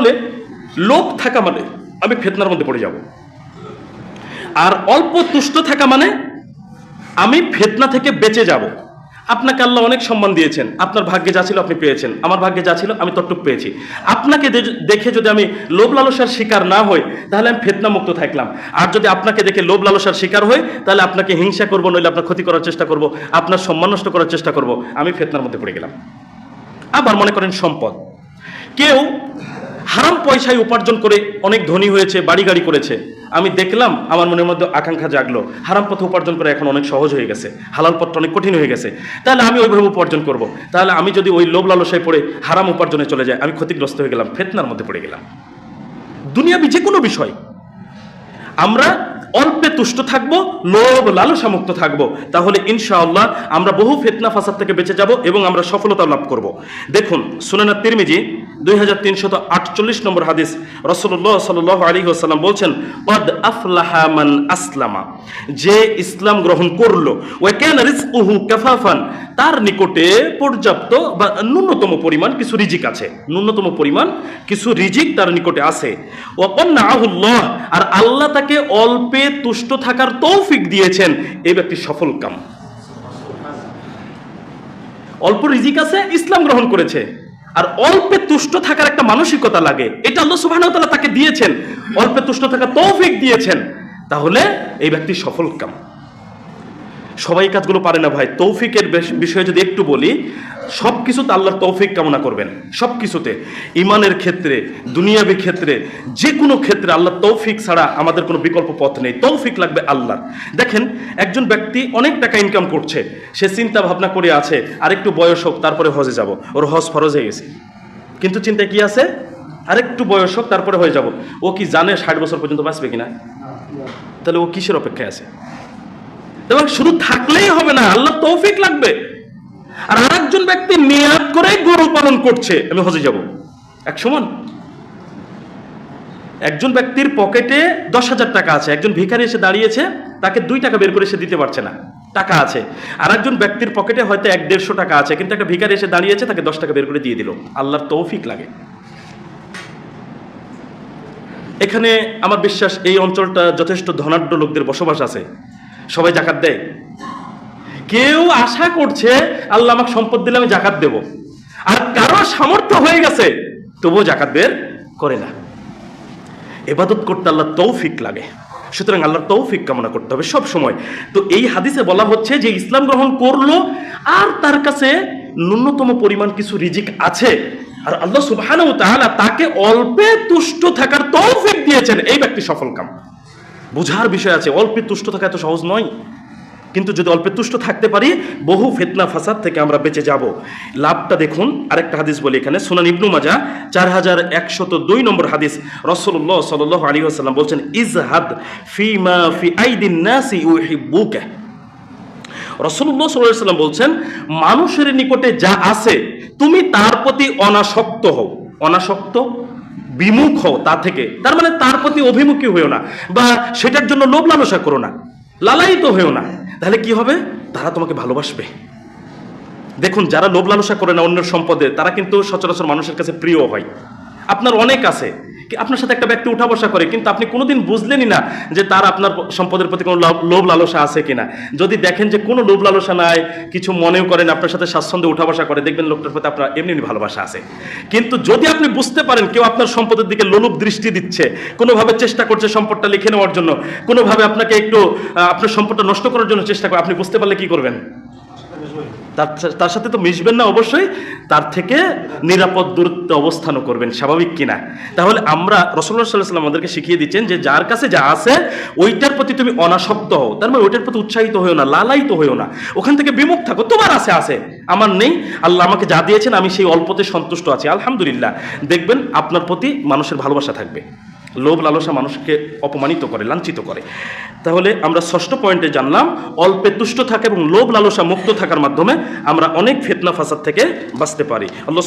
তাহলে লোভ থাকা মানে আমি ফিতনার মধ্যে পড়ে যাব, আর অল্প তুষ্ট থাকা মানে আমি ফিতনা থেকে বেঁচে যাব। আপনাকে আল্লাহ অনেক সম্মান দিয়েছেন, আপনার ভাগ্যে যা ছিল আপনি পেয়েছেন, আমার ভাগ্যে যা ছিল আমি ততটুকু পেয়েছি। আপনাকে দেখে যদি আমি লোভ লালসার শিকার না হই তাহলে আমি ফিতনা মুক্ত থাকলাম, আর যদি আপনাকে দেখে লোভ লালসার শিকার হই তাহলে আপনাকে হিংসা করবো, নইলে আপনার ক্ষতি করার চেষ্টা করব, আপনার সম্মান নষ্ট করার চেষ্টা করব, আমি ফিতনার মধ্যে পড়ে গেলাম। আবার মনে করেন সম্পদ, কেউ হারাম পয়সায় উপার্জন করে অনেক ধনী হয়েছে, বাড়ি গাড়ি করেছে, আমি দেখলাম, আমার মনের মধ্যে আকাঙ্ক্ষা জাগলো হারাম পথে উপার্জন করে এখন অনেক সহজ হয়ে গেছে, হালাল পথটা অনেক কঠিন হয়ে গেছে, তাহলে আমি ওইভাবে উপার্জন করব। তাহলে আমি যদি ওই লোভ লালসায় পড়ে হারাম উপার্জনে চলে যাই, আমি ক্ষতিগ্রস্ত হয়ে গেলাম, ফিতনার মধ্যে পড়ে গেলাম। দুনিয়াবি যে কোনো বিষয় আমরা অল্পে তুষ্ট থাকবো, লোভ লালসা মুক্ত থাকবো, তাহলে ইনশাআল্লাহ আমরা বহু ফিতনা ফাসাদ থেকে বেঁচে যাব এবং আমরা সফলতা লাভ করব। দেখুন সুনান তিরমিজি 2348 নম্বর হাদিস, রাসূলুল্লাহ সাল্লাল্লাহু আলাইহি ওয়াসাল্লাম বলছেন, ক্বাদ আফলাহা মান আসলামা, যে ইসলাম গ্রহণ করলো, ওয়া কানা রিজকুহু কাফাফান, তার নিকটে পর্যাপ্ত বা ন্যূনতম পরিমাণ কিছু রিজিক আছে, ন্যূনতম পরিমাণ কিছু রিজিক তার নিকটে আছে। ওয়া ক্বান্নাহুল্লাহ, আর আল্লাহ তাকে অল্পে তুষ্ট থাকার তৌফিক দিয়েছেন, এই ব্যক্তি সফল কাম। অল্প রিজিক আছে, ইসলাম গ্রহণ করেছে, আর অল্পে তুষ্ট থাকার একটা মানসিকতা লাগে, এটা আল্লাহ সুবহানাহু ওয়া তাআলা তাকে দিয়েছেন, অল্পে তুষ্ট থাকার তৌফিক দিয়েছেন, তাহলে এই ব্যক্তি সফল কাম। সবাই কাজগুলো পারে না ভাই, তৌফিকের বিষয়ে যদি একটু বলি, সব কিছুতে আল্লাহর তৌফিক কামনা করবেন, সব কিছুতে, ইমানের ক্ষেত্রে, দুনিয়াবি ক্ষেত্রে, যে কোনো ক্ষেত্রে আল্লাহর তৌফিক ছাড়া আমাদের কোনো বিকল্প পথ নেই, তৌফিক লাগবে আল্লাহর। দেখেন একজন ব্যক্তি অনেক টাকা ইনকাম করছে, সে চিন্তা ভাবনা করে আছে আরেকটু বয়স হোক তারপরে হজে যাব, ওর হজ ফরজ হয়ে গেছে, কিন্তু চিন্তায় কি আছে, আরেকটু বয়স হোক তারপরে হয়ে যাব। ও কি জানে 60 বছর পর্যন্ত বাঁচবে কিনা? তাহলে ও কিসের অপেক্ষায় আছে? এবং শুধু থাকলেই হবে না, আল্লাহ তৌফিক লাগবে। আর আরেকজন ব্যক্তি নিয়াত করে গরু পালন করছে, আমি হজে যাব, এক সমান। একজন ব্যক্তির পকেটে 10,000 টাকা আছে, একজন ভিখারি এসে দাঁড়িয়েছে, তাকে 2 টাকা বের করে সে দিতে পারছে না, টাকা আছে। আর একজন ব্যক্তির পকেটে হয়তো 100-150 টাকা আছে, কিন্তু একটা ভিখারি এসে দাঁড়িয়েছে, তাকে 10 টাকা বের করে দিয়ে দিল, আল্লাহর তৌফিক লাগে। এখানে আমার বিশ্বাস এই অঞ্চলটা যথেষ্ট ধনাঢ্য লোকদের বসবাস আছে, সবাই জাকাত দেয়। কেউ আশা করছে আল্লাহ আমাকে সম্পদ দিলে আমি জাকাত দেব, আর কারো সামর্থ্য হয়ে গেছে তবুও জাকাত বের করে না। ইবাদত করতে আল্লাহ তৌফিক লাগে, সুতরাং আল্লাহর তৌফিক কামনা করতে হবে সব সময়। তো এই হাদিসে বলা হচ্ছে যে ইসলাম গ্রহণ করলো আর তার কাছে ন্যূনতম পরিমাণ কিছু রিজিক আছে, আর আল্লাহ সুবহানাহু ওয়া তাআলা তাকে অল্পে তুষ্ট থাকার তৌফিক দিয়েছেন, এই ব্যক্তি সফল কাম। বুঝার বিষয় আছে, অল্পে তুষ্ট থাকা এত সহজ নয়, কিন্তু যদি অল্পে তুষ্ট থাকতে পারি বহু ফিতনা ফাসাদ থেকে আমরা বেঁচে যাব। লাভটা দেখুন, আরেকটা হাদিস বলি এখানে, সুনান ইবনু মাজাহ 4102 নম্বর হাদিস, রাসূলুল্লাহ সাল্লাল্লাহু আলাইহি ওয়াসাল্লাম বলছেন, ইজহাদ ফিমা ফি আইদিন নাসি ইউহিব্বুকা। রাসূলুল্লাহ সাল্লাল্লাহু আলাইহি ওয়াসাল্লাম বলছেন, মানুষের নিকটে যা আছে তুমি তার প্রতি অনাসক্ত হও, অনাসক্ত বিমুখ হও তা থেকে, তার মানে তার প্রতি অভিমুখী হয়েও না, বা সেটার জন্য লোভ লালসা করো না, লালায়িত হয়েও না, তাহলে কি হবে, তারা তোমাকে ভালোবাসবে। দেখুন যারা লোভ লালসা করে না অন্যের সম্পদে, তারা কিন্তু সচরাচর মানুষের কাছে প্রিয় হয়। আপনার অনেক আছে, আপনার সাথে একটা ব্যক্তি উঠা বসা করে, কিন্তু আপনি কোনোদিন বুঝলেনই না যে তার আপনার সম্পদের প্রতি কোনো লোভ লালসা আছে কিনা। যদি দেখেন যে কোনো লোভ লালসা নাই, কিছু মনেও করেন, আপনার সাথে স্বাচ্ছন্দ্যে উঠা বসা করে, দেখবেন লোকটার প্রতি আপনার এমনি ভালোবাসা আছে। কিন্তু যদি আপনি বুঝতে পারেন কেউ আপনার সম্পদের দিকে লোলুপ দৃষ্টি দিচ্ছে, কোনোভাবে চেষ্টা করছে সম্পদটা লিখে নেওয়ার জন্য, কোনোভাবে আপনাকে একটু আপনার সম্পদটা নষ্ট করার জন্য চেষ্টা করে, আপনি বুঝতে পারলে কি করবেন? তার সাথে তো মিশবেন না, অবশ্যই তার থেকে নিরাপদ দূরত্বে অবস্থানও করবেন, স্বাভাবিক কিনা। তাহলে আমরা রাসূলুল্লাহ সাল্লাল্লাহু আলাইহি ওয়াসাল্লাম আমাদেরকে শিখিয়ে দিচ্ছেন যে যার কাছে যা আছে ওইটার প্রতি তুমি অনাসক্ত হও, তার মানে ওইটার প্রতি উৎসাহিত হয়েও না, লালায়িত হয়েও না, ওখান থেকে বিমুখ থাকো। তোমার আছে, আমার নেই, আল্লাহ আমাকে যা দিয়েছেন আমি সেই অল্পতে সন্তুষ্ট আছি, আলহামদুলিল্লাহ। দেখবেন আপনার প্রতি মানুষের ভালোবাসা থাকবে। লোভ লালসা মানুষকে অপমানিত করে, লাঞ্ছিত করে। তাহলে আমরা ষষ্ঠ পয়েন্টে জানলাম, অল্পে তুষ্ট থাকা এবং লোভ লালসা মুক্ত থাকার মাধ্যমে আমরা অনেক ফিতনা ফাসাদ থেকে বাঁচতে পারি। আল্লাহ